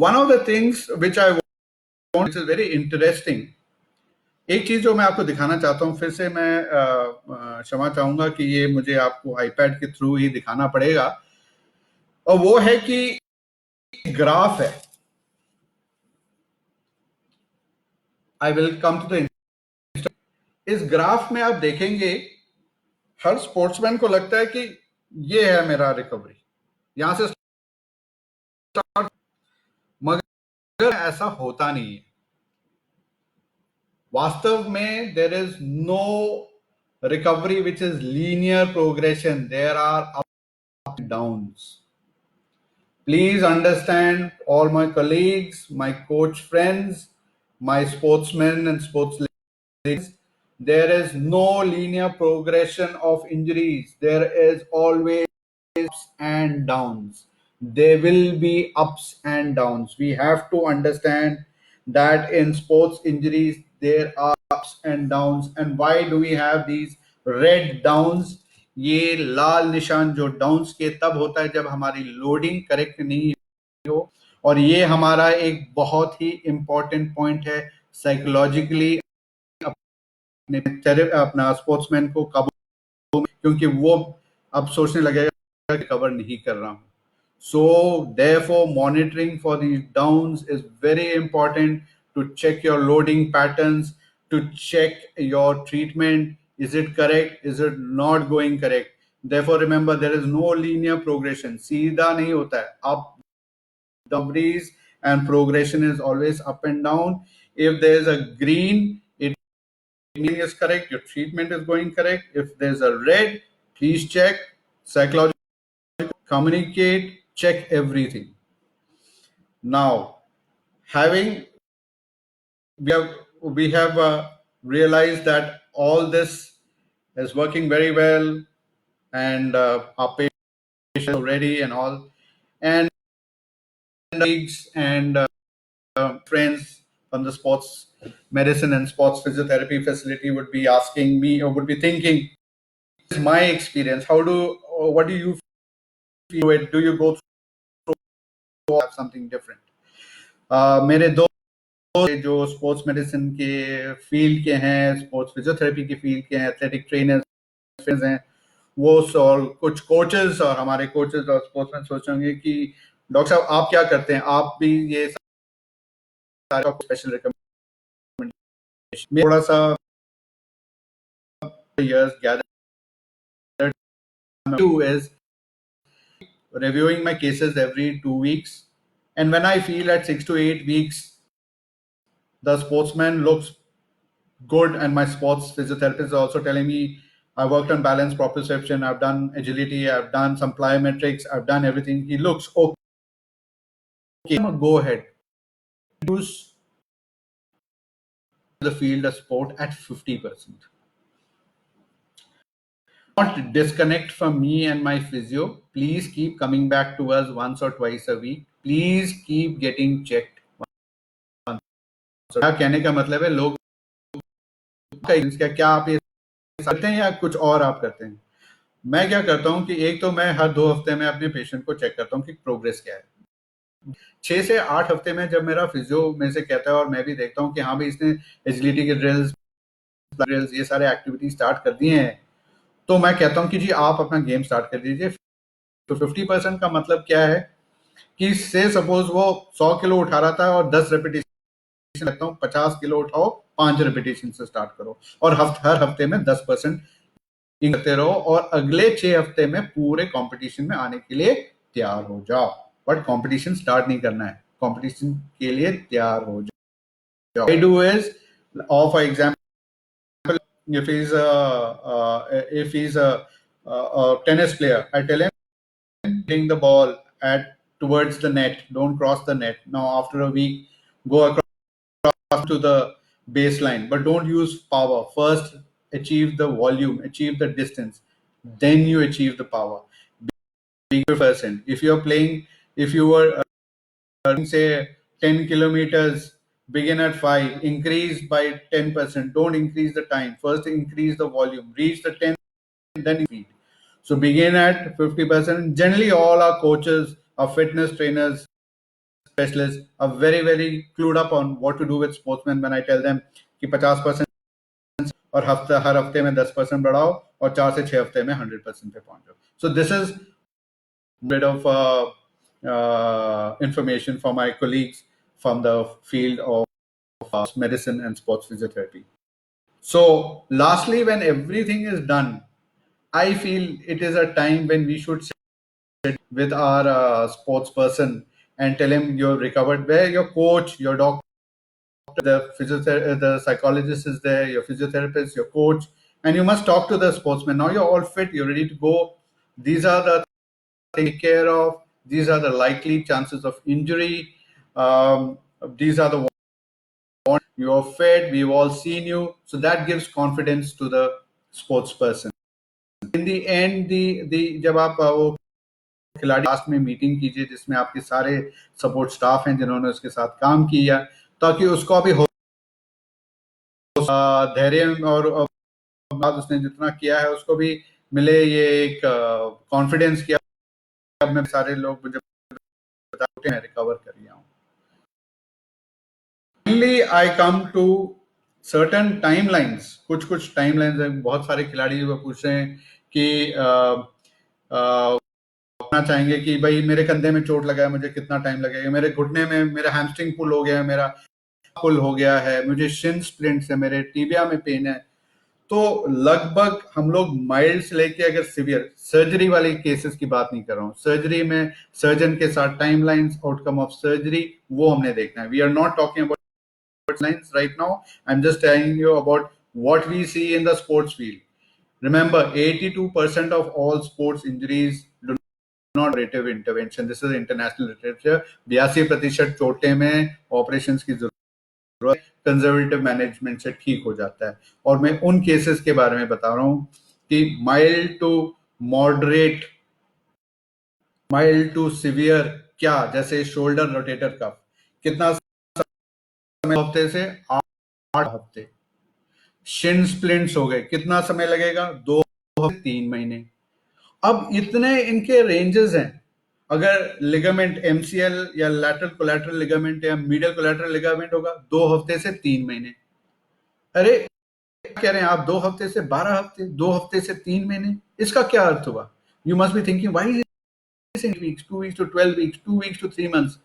One of the things which I want, which is very interesting, एक चीज जो मैं आपको दिखाना चाहता हूं, फिर से मैं क्षमा चाहूंगा कि ये मुझे आपको आईपैड के थ्रू ही दिखाना पड़ेगा, और वो है कि ग्राफ है. I will come to the. इस ग्राफ में आप देखेंगे हर स्पोर्ट्समैन को लगता है कि ये है मेरा रिकवरी, यहां से स्टार्ट, मगर ऐसा होता नहीं है. वास्तव में there is no recovery which is linear progression. There are ups and downs. Please understand, all my colleagues, my coach friends, my sportsmen and sports ladies, there is no linear progression of injuries. There is always ups and downs. There will be ups and downs. We have to understand that in sports injuries there are ups and downs. And why do we have these red downs? ये लाल निशान जो downs के तब होता है जब हमारी loading correct नहीं हो. और ये हमारा एक बहुत ही इंपॉर्टेंट पॉइंट है साइकोलॉजिकली अपना स्पोर्ट्समैन को काबू, क्योंकि वो अब सोचने लगेगा कि कवर नहीं कर रहा हूं. So therefore monitoring for these downs is very important, to check your loading patterns, to check your treatment. Is it correct? Is it not going correct? Therefore remember, there is no linear progression. सीधा नहीं होता है. Up, recoveries and progression is always up and down. If there is a green, it is correct, your treatment is going correct. If there's a red, please check. Psychological, communicate, check everything. Now, having we have realized that all this is working very well, and our patients are ready and all, and colleagues and friends from the sports medicine and sports physiotherapy facility would be asking me, or would be thinking, this is my experience. What do you feel it? Do you go through something different? मेरे दो जो sports medicine के field के हैं, sports physiotherapy के field के हैं, athletic trainers हैं, वो और कुछ कोचेस और हमारे कोचेस और स्पोर्ट्समैन सोचेंगे कि डॉक्टर साहब आप क्या करते हैं, आप भी ये सारे स्पेशल रिकमेंडेशन थोड़ा सा years gathered do is reviewing my cases every 2 weeks, and when I feel at 6 to 8 weeks the sportsman looks good, and my sports physiotherapist is also telling me I worked on balance proprioception, I've done agility, I've done some plyometrics, I've done everything, he looks okay, go ahead, use the field of sport at 50%. Not disconnect from me and my physio. Please keep coming back to us once or twice a week. Please keep getting checked. कहने का मतलब है लोग क्या आप ये करते हैं या कुछ और आप करते हैं. मैं क्या करता हूं कि एक तो मैं हर 2 हफ्ते में अपने पेशेंट को चेक करता हूं कि प्रोग्रेस क्या है. 6 से 8 हफ्ते में जब मेरा फिजियो में से कहता है और मैं भी देखता हूँ कि हाँ भाई इसने एजिलिटी के ड्रिल्स ये सारे एक्टिविटी स्टार्ट कर दिए हैं, तो मैं कहता हूँ कि जी आप अपना गेम स्टार्ट कर दीजिए। तो 50% का मतलब क्या है कि से सपोज वो 100 किलो उठा रहा था और 10 रेपिटेशन लगता हूँ, 50 किलो उठाओ 5 रेपिटेशन से स्टार्ट करो और हर हफ्ते में 10% करते रहो और अगले 6 हफ्ते में पूरे कंपटीशन में आने के लिए तैयार हो जाओ। बट कंपटीशन स्टार्ट नहीं करना है, कंपटीशन के लिए तैयार हो जाओ। I do is, for example, if he's a tennis player, I tell him hitting the ball at towards the net, don't cross the net. Now after a week, go across to the baseline, but don't use power. First achieve the volume, achieve the distance, then you achieve the power. Be a person. If you're playing, if you were say 10 kilometers, begin at 5, increase by 10%. Don't increase the time. First increase the volume, reach the 10, then speed. So begin at 50%. Generally, all our coaches, our fitness trainers, specialists are very, very clued up on what to do with sportsmen when I tell them कि 50% और हर हफ्ते में 10% बढ़ाओ और 4 से 6 हफ्ते में 100% पे पहुंच जाओ. So this is bit of information for my colleagues from the field of medicine and sports physiotherapy. So lastly, when everything is done, I feel it is a time when we should sit with our sports person and tell him you're recovered, where your coach, your doctor, the psychologist is there, your physiotherapist, your coach, and you must talk to the sportsman. Now you're all fit, you're ready to go. These are the take care of. These are the likely chances of injury. These are the ones you are fit. We've all seen you, so that gives confidence to the sports person. In the end, the जब आप वो खिलाड़ी last में meeting कीजिए जिसमें आपके सारे support staff हैं जिन्होंने उसके साथ काम किया, ताकि उसको भी धैर्य और बाद उसने जितना किया है उसको भी मिले ये एक कॉन्फिडेंस किया अब मैं सारे लोग मुझे बताते हैं रिकवर कर लिया हूँ. Finally, I come to certain timelines. कुछ टाइमलाइंस हैं. बहुत सारे खिलाड़ी वो पूछ रहे हैं कि कहना चाहेंगे कि भाई मेरे कंधे में चोट लगा है, मुझे कितना टाइम लगेगा, मेरे घुटने में मेरा हैमस्ट्रिंग पुल हो गया है, मेरा पुल हो गया है, मुझे शिन स्प्लिंट्स है, मेरे टीबिया में पेन है. तो लगभग हम लोग माइल्ड से लेके अगर सिवियर सर्जरी वाले केसेस की बात नहीं कर रहा हूँ, सर्जरी में सर्जन के साथ टाइमलाइंस, आउटकम ऑफ सर्जरी वो हमने देखना है. We are not talking about lines right now. I'm just telling you about what we see in the sports field. Remember, 82% of all sports injuries do not operative intervention. This is international literature. 82% चोटें में operations की जरूरत conservative management से ठीक हो जाता है. और मैं उन केसेस के बारे में बता रहा हूँ कि mild to moderate, mild to severe, क्या जैसे शोल्डर रोटेटर कफ, कितना हफ्ते से 8 हफ्ते. शिन स्प्लिंट्स हो गए, कितना समय लगेगा? 2 हफ्ते 3 महीने. अब इतने इनके रेंजेस हैं. अगर लिगामेंट एमसीएल या लैटरल कोलैटरल लिगामेंट या मीडियल कोलैटरल लिगामेंट होगा 2 हफ्ते से 3 महीने. अरे कह रहे हैं आप 2 हफ्ते से 12 हफ्ते, 2 हफ्ते से 3 महीने, इसका क्या अर्थ हुआ? You must be thinking why is it weeks, 2 weeks to 12 weeks, 2 weeks to 3 months.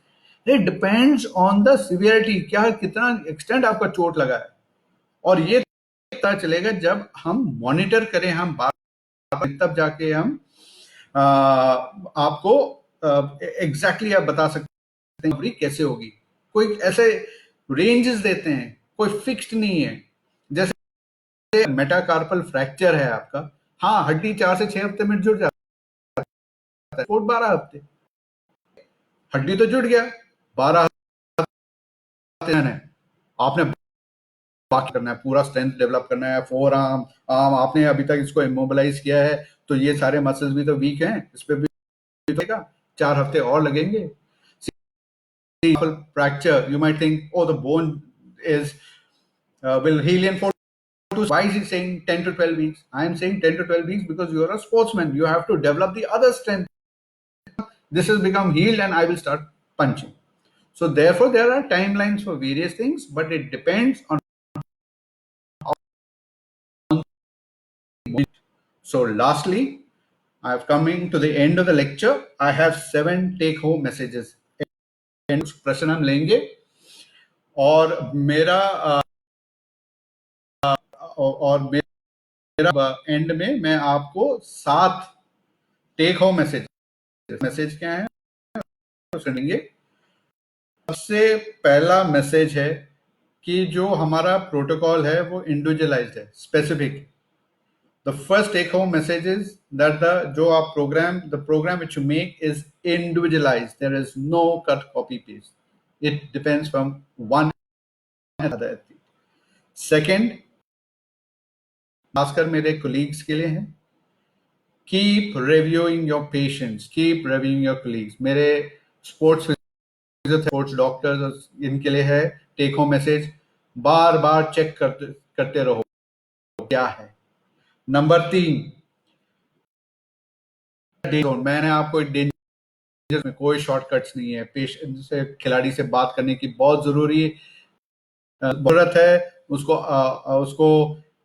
It depends on the severity, क्या कितना एक्सटेंट आपका चोट लगा है. और ये पता चलेगा जब हम मॉनिटर करें, हम तब जाके हम आपको एग्जैक्टली आप बता सकते हैं कैसे होगी. कोई ऐसे रेंजेस देते हैं, कोई फिक्स्ड नहीं है. जैसे मेटाकार्पल फ्रैक्चर है आपका, हाँ हड्डी 4 से 6 हफ्ते में जुड़ जाता है, 12 हफ्ते, हड्डी तो जुड़ गया, 12 हफ्ते है, आपने बाकी करना है, पूरा स्ट्रेंथ डेवलप करना है, फोर आर्म आपने अभी तक इसको इमोबिलाइज किया है, तो ये सारे मसल्स भी तो वीक हैं, इस पे भी 4 हफ्ते और लगेंगे. Fracture, you might think, oh, the bone is will heal in 4 to, why is he saying 10 to 12 weeks? I am saying 10 to 12 weeks because you are a sportsman, you have to develop the other strength. This has become healed and I will start punching. So therefore, there are timelines for various things, but it depends on. So lastly, I've coming to the end of the lecture. I have 7 take-home messages. कुछ प्रश्न हम लेंगे और मेरा and में मैं आपको 7 take home message क्या है सुनेंगे। सबसे पहला मैसेज है कि जो हमारा प्रोटोकॉल है वो इंडिविजुअलाइज्ड है, specific. The first take home message is that the program which you make is individualized. There is no cut copy paste. It depends from one another. Second, खासकर मेरे colleagues के लिए है, keep reviewing your patients, keep reviewing your colleagues. मेरे sports doctors इनके लिए है take home message, बार बार check करते रहो क्या है। नंबर 3, मैंने आपको डेंजर में कोई शॉर्टकट्स नहीं है। पेशेंट से, खिलाड़ी से बात करने की बहुत जरूरत है। उसको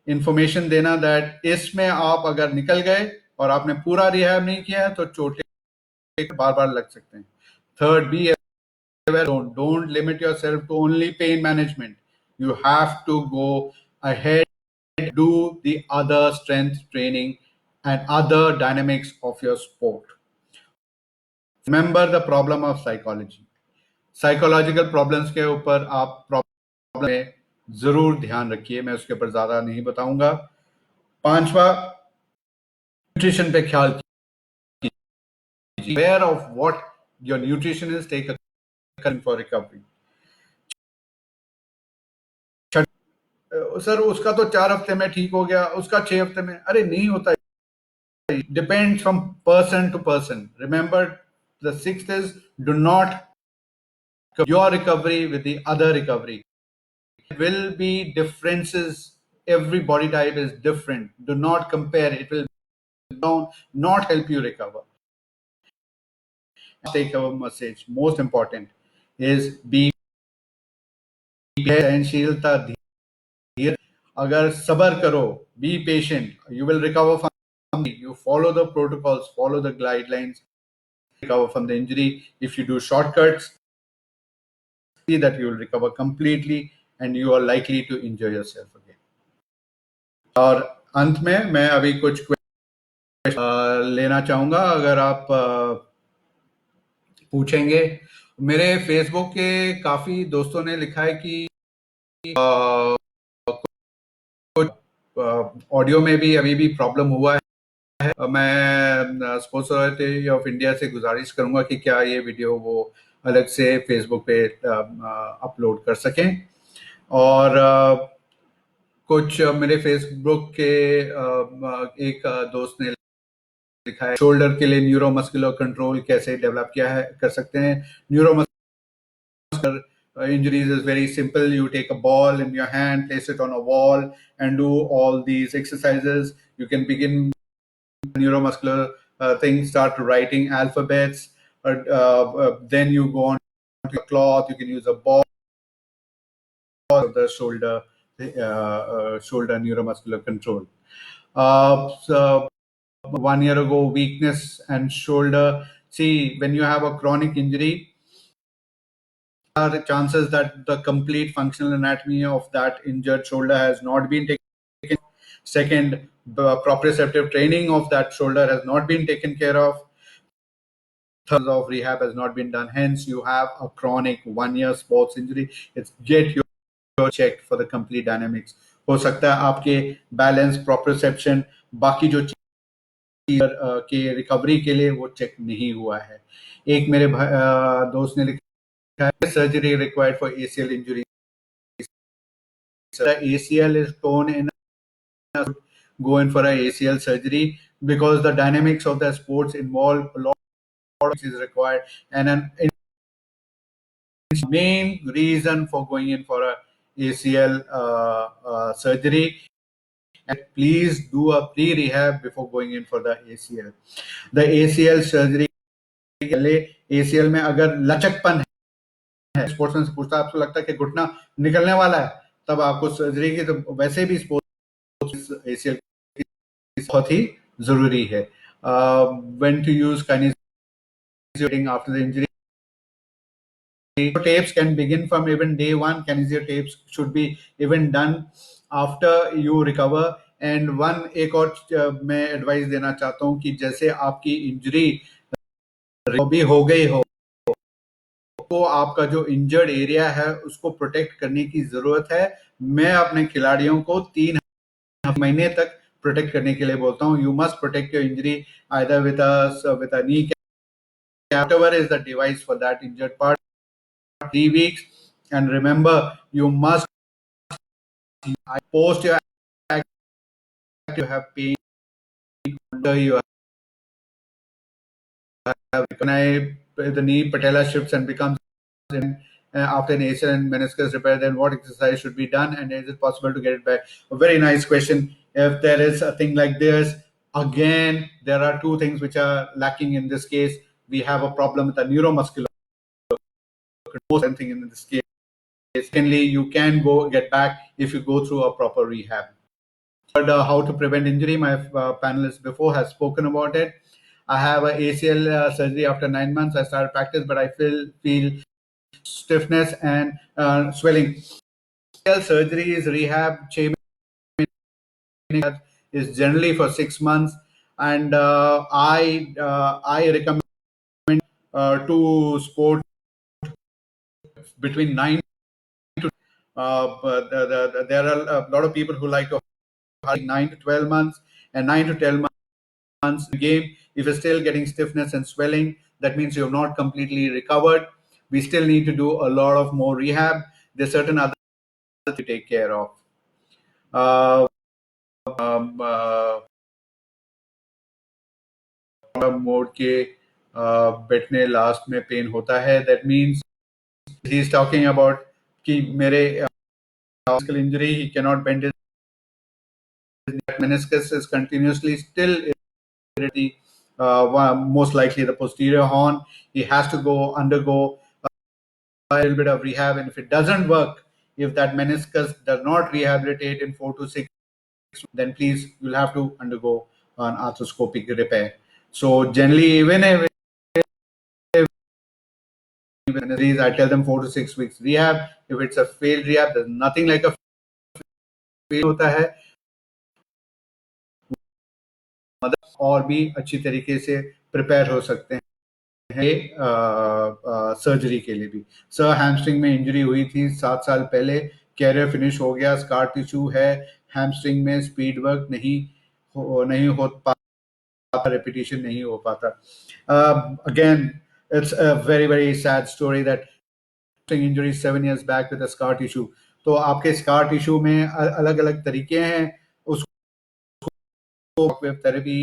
इंफॉर्मेशन देना दैट इसमें आप अगर निकल गए और आपने पूरा रिहैब नहीं किया है तो चोटें बार बार लग सकते हैं। Third, be don't limit yourself to only pain management. You have to go ahead and do the other strength training and other dynamics of your sport. Remember the problem of psychology. Psychological problems के ऊपर आप problem में जरूर ध्यान रखिए, मैं उसके ऊपर ज्यादा नहीं बताऊंगा। 5वां, न्यूट्रिशन पे ख्याल कीजिए, aware of what your nutrition is, take a for recovery. Sir उसका तो 4 हफ्ते में ठीक हो गया, उसका 6 हफ्ते में, अरे नहीं होता। Depends from person to person. Remember, the 6th is do not your recovery with the other recovery. There will be differences. Every body type is different. Do not compare. It will not help you recover. Take our message. Most important is be सहनशीलता, धीरज। अगर सबर करो, be patient, you will recover from. You follow the protocols, follow the guidelines, recover from the injury. If you do shortcuts, see that you will recover completely and you are likely to injure yourself again. और अंत में मैं अभी कुछ लेना चाहूंगा, अगर आप पूछेंगे। मेरे फेसबुक के काफी दोस्तों ने लिखा है कि ऑडियो में भी अभी भी प्रॉब्लम हुआ है। मैं स्पोर्ट्स अथॉरिटी ऑफ इंडिया से गुजारिश करूंगा कि क्या ये वीडियो वो अलग से फेसबुक पे अपलोड कर सकें। और कुछ मेरे फेसबुक के एक दोस्त ने लिखा है शोल्डर के लिए न्यूरोमस्कुलर कंट्रोल कैसे डेवलप किया है कर सकते हैं। Neuromuscular injuries is very simple. You take a ball in your hand, place it on a wall, and do all these exercises. You can begin neuromuscular thing, start writing alphabets, then you go on to a cloth. You can use a ball of the shoulder neuromuscular control. So 1 year ago, weakness and shoulder. See, when you have a chronic injury, are the chances that the complete functional anatomy of that injured shoulder has not been taken. Second, the proprioceptive training of that shoulder has not been taken care of. Third, of rehab has not been done. Hence, you have a chronic 1-year sports injury. It's get your checked for the complete dynamics. हो सकता है आपके balance, proprioception, बाकी जो चीज के recovery के लिए वो चेक नहीं हुआ है। एक मेरे दोस्त ने लिखा है surgery required for ACL injury. The ACL is torn in, go in for a ACL surgery because the dynamics of the sports involve a lot is required, and an main reason for going in for a ACL surgery. And please do a pre-rehab before going in for the ACL. The ACL surgery पहले ACL में अगर लचकपन है, sportsman से पूछता है आपको लगता है कि घुटना निकलने वाला है, तब आपको सर्जरी की, तो वैसे भी स्पोर्ट्स ACL बहुत ही जरूरी है. When to use kinesio after the injury? Tapes can begin from even day one. Kinesio tapes should be even done after you recover. And one एक और मैं एडवाइस देना चाहता हूँ कि जैसे आपकी इंजरी भी हो गई हो, तो आपका जो इंजर्ड एरिया है उसको प्रोटेक्ट करने की जरूरत है. मैं अपने खिलाड़ियों को 3 महीने तक प्रोटेक्ट करने के लिए बोलता हूँ. You must protect your injury either with a knee cap, whatever is the device for that injured part, 3 weeks. And remember, you must post your act, you have pain under you have the knee patella shifts and becomes after an ACL and meniscus repair, then what exercise should be done and is it possible to get it back? A very nice question. If there is a thing like this, again, there are two things which are lacking in this case. We have a problem with the neuromuscular thing in this case. Secondly, you can go get back if you go through a proper rehab. But how to prevent injury, my panelist before has spoken about it. I have a ACL surgery after 9 months. I started practice, but I feel stiffness and swelling. ACL surgery is rehab. Is generally for 6 months, and I recommend to sport between 9 to. But there are a lot of people who like to 9 to 12 months and 9 to 12 months game. If you're still getting stiffness and swelling, that means you have not completely recovered. We still need to do a lot of more rehab. There's certain other to take care of. मोड़ के बैठने last में pen होता है. That means he is talking about कि मेरे injury, he cannot bend his meniscus is continuously still most likely the posterior horn. He has to undergo a little bit of rehab, and if it doesn't work, if that meniscus does not rehabilitate in 4 to 6, then please you'll have to undergo an arthroscopic repair. So generally, even if I tell them 4 to 6 weeks rehab. If it's a failed rehab, there's nothing like a fail होता है. और भी अच्छी तरीके से prepare हो सकते हैं सर्जरी के लिए भी. सर हैमस्ट्रिंग में इंजरी हुई थी 7 साल पहले. कैरियर फिनिश हो गया. स्कार टिश्यू है हैमस्ट्रिंग में. स्पीड वर्क नहीं हो पाता. रेपिटेशन नहीं हो पाता. Again it's a very very sad story that injury 7 years back with a scar tissue. तो आपके स्कार टिश्यू में अलग अलग तरीके हैं. उसको थेरेपी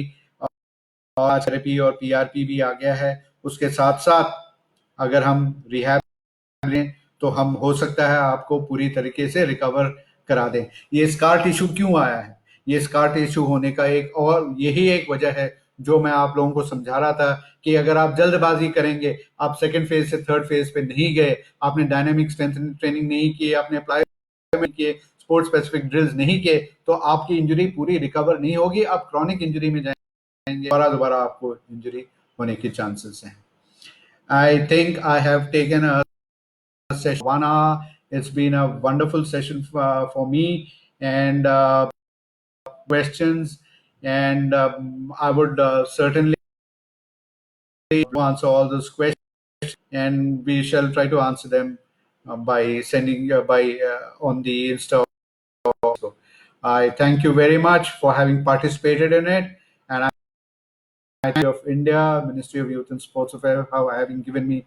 थेरेपी और PRP भी आ गया है. उसके साथ साथ अगर हम रिहैब लें तो हम हो सकता है आपको पूरी तरीके से रिकवर करा दें. ये स्कार टिश्यू क्यों आया है? ये स्कार टिश्यू होने का एक और यही एक वजह है जो मैं आप लोगों को समझा रहा था कि अगर आप जल्दबाजी करेंगे, आप सेकंड फेज से थर्ड फेज पे नहीं गए, आपने डायनामिक स्ट्रेंथ ट्रेनिंग नहीं की, आपने अप्लाई किए, स्पोर्ट स्पेसिफिक ड्रिल्स नहीं किए, तो आपकी इंजरी पूरी रिकवर नहीं होगी. आप क्रॉनिक इंजरी में जाएंगे, दोबारा आपको इंजरी होने के चांसेस हैं. I think I have taken a session 1 hour. It's been a wonderful session for me, and questions, and I would certainly answer all those questions, and we shall try to answer them by sending on the Insta. Also, I thank you very much for having participated in it, and I of India, Ministry of Youth and Sports Affairs, how having given me